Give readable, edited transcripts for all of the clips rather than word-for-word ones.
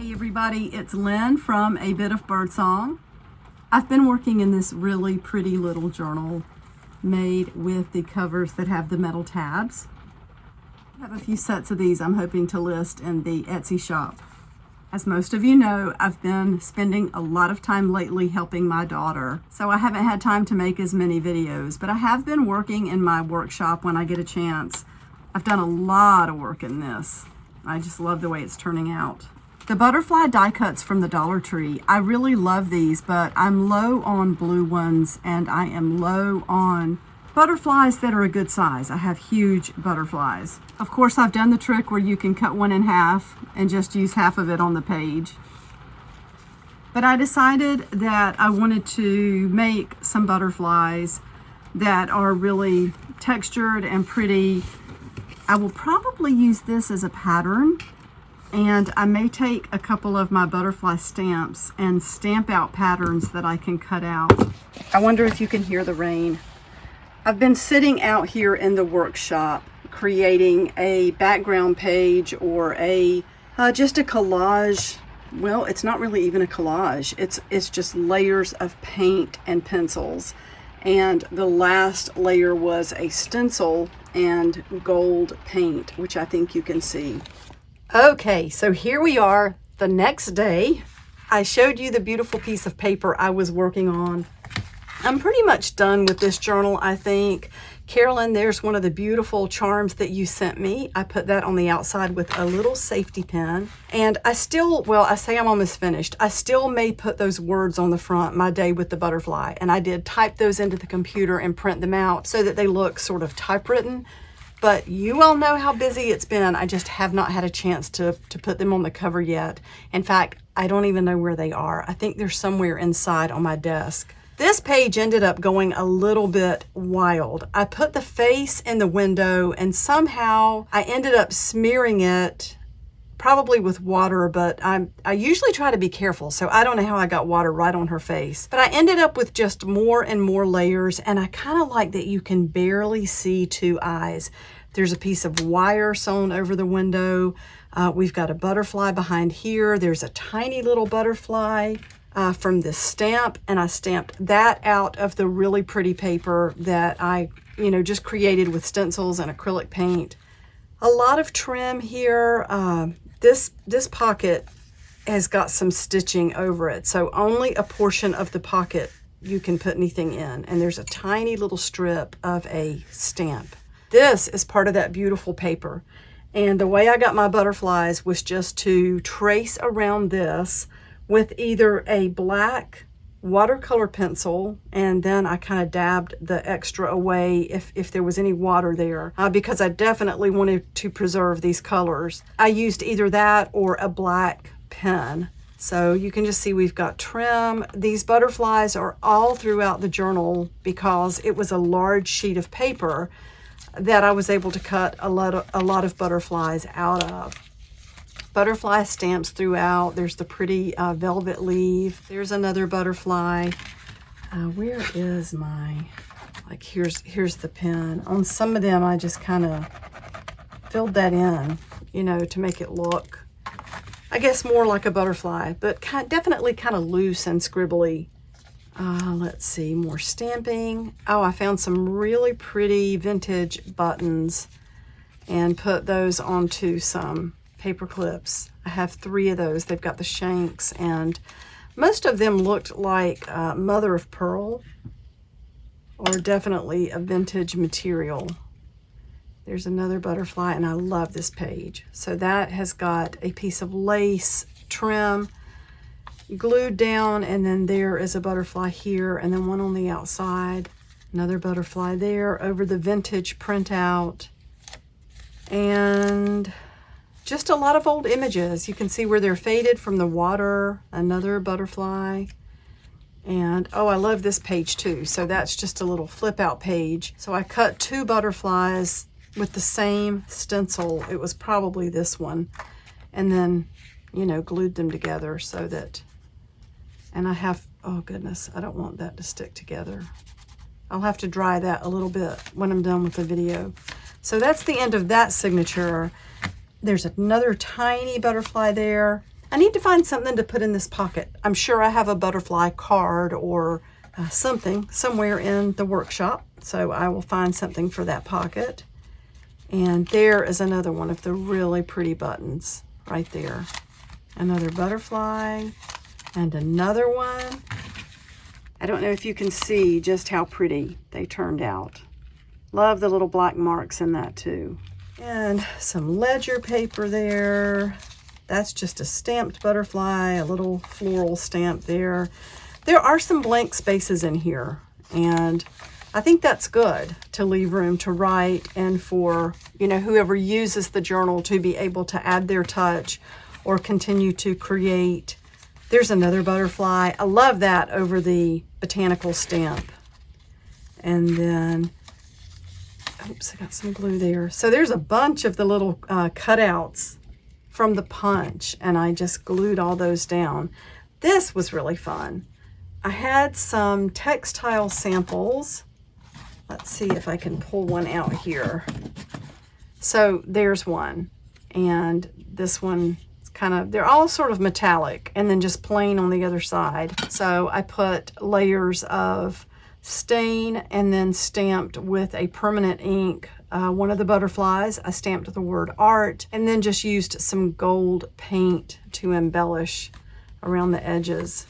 Hey everybody, it's Lynn from A Bit of Birdsong. I've been working in this really pretty little journal made with the covers that have the metal tabs. I have a few sets of these I'm hoping to list in the Etsy shop. As most of you know, I've been spending a lot of time lately helping my daughter, so I haven't had time to make as many videos, but I have been working in my workshop when I get a chance. I've done a lot of work in this. I just love the way it's turning out. The butterfly die cuts from the Dollar Tree, I really love these, but I'm low on blue ones and I am low on butterflies that are a good size. I have huge butterflies. Of course, I've done the trick where you can cut one in half and just use half of it on the page. But I decided that I wanted to make some butterflies that are really textured and pretty. I will probably use this as a pattern. And I may take a couple of my butterfly stamps and stamp out patterns that I can cut out. I wonder if you can hear the rain. I've been sitting out here in the workshop creating a background page or just a collage. Well, it's not really even a collage. It's just layers of paint and pencils. And the last layer was a stencil and gold paint, which I think you can see. Okay, so here we are the next day. I showed you the beautiful piece of paper I was working on. I'm pretty much done with this journal, I think. Carolyn, there's one of the beautiful charms that you sent me. I put that on the outside with a little safety pin. And I say I'm almost finished. I still may put those words on the front, my day with the butterfly. And I did type those into the computer and print them out so that they look sort of typewritten. But you all know how busy it's been. I just have not had a chance to put them on the cover yet. In fact, I don't even know where they are. I think they're somewhere inside on my desk. This page ended up going a little bit wild. I put the face in the window and somehow I ended up smearing it, probably with water, but I usually try to be careful, so I don't know how I got water right on her face. But I ended up with just more and more layers, and I kind of like that you can barely see two eyes. There's a piece of wire sewn over the window. We've got a butterfly behind here. There's a tiny little butterfly from this stamp, and I stamped that out of the really pretty paper that I just created with stencils and acrylic paint. A lot of trim here. This pocket has got some stitching over it, so only a portion of the pocket you can put anything in, and there's a tiny little strip of a stamp. This is part of that beautiful paper, and the way I got my butterflies was just to trace around this with either a black watercolor pencil, and then I kind of dabbed the extra away if there was any water there, because I definitely wanted to preserve these colors. I used either that or a black pen. So you can just see we've got trim. These butterflies are all throughout the journal because it was a large sheet of paper that I was able to cut a lot of butterflies out of. Butterfly stamps throughout. There's the pretty velvet leaf. There's another butterfly. Where is my, here's the pen. On some of them, I just kind of filled that in, to make it look, I guess, more like a butterfly, but definitely kind of loose and scribbly. Let's see, more stamping. Oh, I found some really pretty vintage buttons and put those onto some paper clips. I have 3 of those. They've got the shanks, and most of them looked like mother of pearl, or definitely a vintage material. There's another butterfly, and I love this page. So that has got a piece of lace trim glued down, and then there is a butterfly here, and then one on the outside, another butterfly there over the vintage printout, and just a lot of old images. You can see where they're faded from the water, another butterfly. And oh, I love this page too. So that's just a little flip out page. So I cut 2 butterflies with the same stencil. It was probably this one. And then, glued them together so that, and I have, oh goodness, I don't want that to stick together. I'll have to dry that a little bit when I'm done with the video. So that's the end of that signature. There's another tiny butterfly there. I need to find something to put in this pocket. I'm sure I have a butterfly card or something somewhere in the workshop, so I will find something for that pocket. And there is another one of the really pretty buttons right there. Another butterfly and another one. I don't know if you can see just how pretty they turned out. Love the little black marks in that too. And some ledger paper there. That's just a stamped butterfly, a little floral stamp there. There are some blank spaces in here, and I think that's good to leave room to write and for, you know, whoever uses the journal to be able to add their touch or continue to create. There's another butterfly. I love that over the botanical stamp. And then, oops, I got some glue there. So there's a bunch of the little cutouts from the punch, and I just glued all those down. This was really fun. I had some textile samples. Let's see if I can pull one out here. So there's one, and this one is kind of, they're all sort of metallic and then just plain on the other side. So I put layers of stain and then stamped with a permanent ink one of the butterflies. I stamped the word art and then just used some gold paint to embellish around the edges.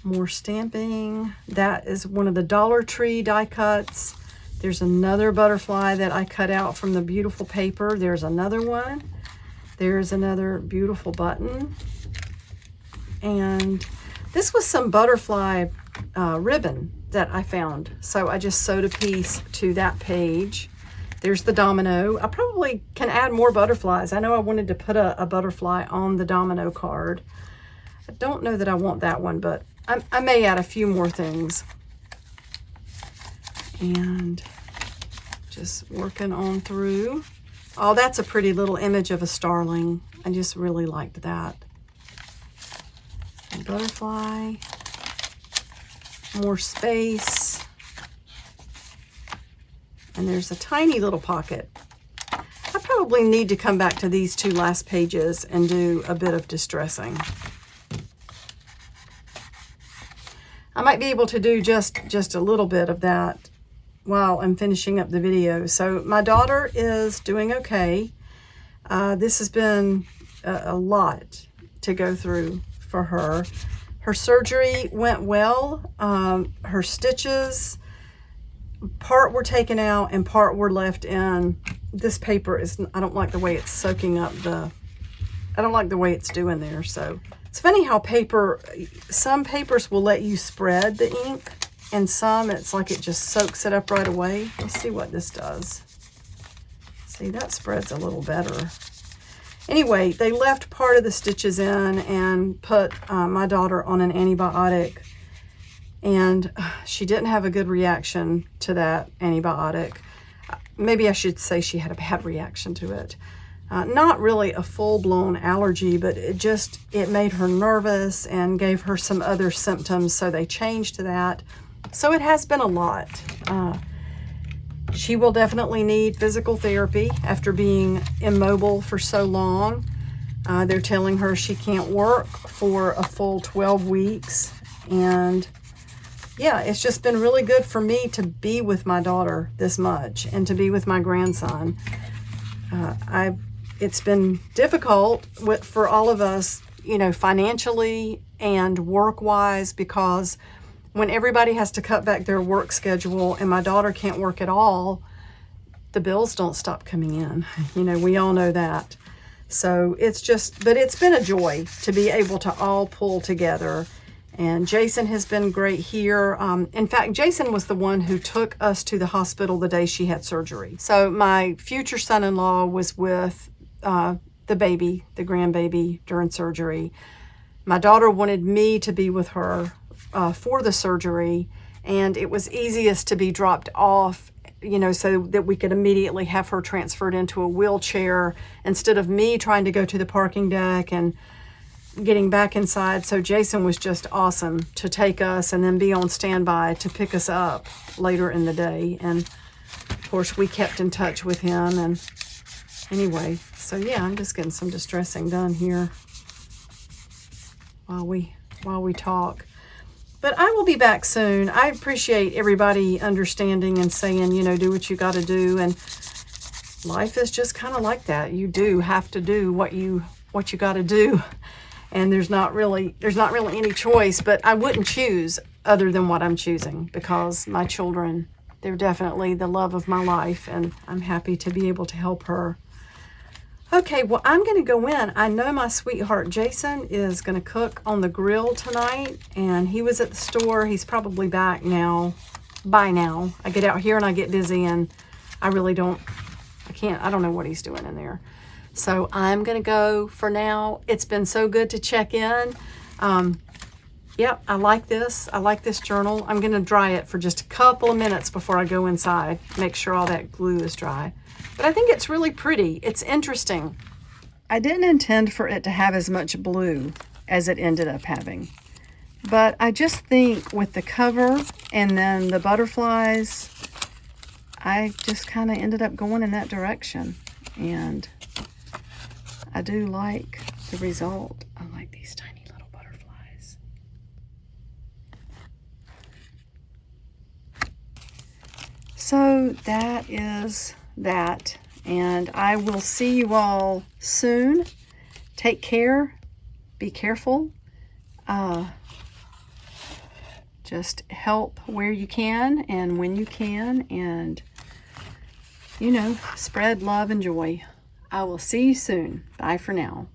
More stamping. That is one of the Dollar Tree die cuts. There's another butterfly that I cut out from the beautiful paper. There's another one. There's another beautiful button. And this was some butterfly ribbon that I found. So I just sewed a piece to that page. There's the domino. I probably can add more butterflies. I know I wanted to put a butterfly on the domino card. I don't know that I want that one, but I may add a few more things. And just working on through. Oh, that's a pretty little image of a starling. I just really liked that. A butterfly. More space. And there's a tiny little pocket. I probably need to come back to these two last pages and do a bit of distressing. I might be able to do just a little bit of that while I'm finishing up the video. So my daughter is doing okay. This has been a lot to go through for her. Her surgery went well. Her stitches, part were taken out and part were left in. This paper is, I don't like the way it's soaking up I don't like the way it's doing there. So it's funny how some papers will let you spread the ink, and some it's like it just soaks it up right away. Let's see what this does. See, that spreads a little better. Anyway, they left part of the stitches in and put my daughter on an antibiotic, and she didn't have a good reaction to that antibiotic. Maybe I should say she had a bad reaction to it. Not really a full-blown allergy, but it made her nervous and gave her some other symptoms, so they changed to that. So it has been a lot. She will definitely need physical therapy after being immobile for so long. They're telling her she can't work for a full 12 weeks. And yeah, it's just been really good for me to be with my daughter this much and to be with my grandson. It's been difficult for all of us, you know, financially and work-wise, because when everybody has to cut back their work schedule and my daughter can't work at all, the bills don't stop coming in. You know, we all know that. So but it's been a joy to be able to all pull together. And Jason has been great here. In fact, Jason was the one who took us to the hospital the day she had surgery. So my future son-in-law was with the grandbaby during surgery. My daughter wanted me to be with her for the surgery, and it was easiest to be dropped off, you know, so that we could immediately have her transferred into a wheelchair instead of me trying to go to the parking deck and getting back inside. So Jason was just awesome to take us and then be on standby to pick us up later in the day. And of course we kept in touch with him, and Anyway, so yeah, I'm just getting some distressing done here while we talk. But I will be back soon. I appreciate everybody understanding and saying, you know, do what you got to do. And life is just kind of like that. You do have to do what you got to do. And there's not really any choice, but I wouldn't choose other than what I'm choosing, because my children, they're definitely the love of my life, and I'm happy to be able to help her. Okay, well, I'm going to go in. I know my sweetheart Jason is going to cook on the grill tonight, and he was at the store. He's probably back now. By now. I get out here and I get busy, and I don't know what he's doing in there. So I'm going to go for now. It's been so good to check in. Yep, I like this. I like this journal. I'm going to dry it for just a couple of minutes before I go inside. Make sure all that glue is dry. But I think it's really pretty. It's interesting. I didn't intend for it to have as much blue as it ended up having. But I just think with the cover and then the butterflies, I just kind of ended up going in that direction. And I do like the result. I like these tiny little butterflies. So that is that, and I will see you all soon. Take care, be careful, just help where you can and when you can, and you know, spread love and joy. I will see you soon. Bye for now.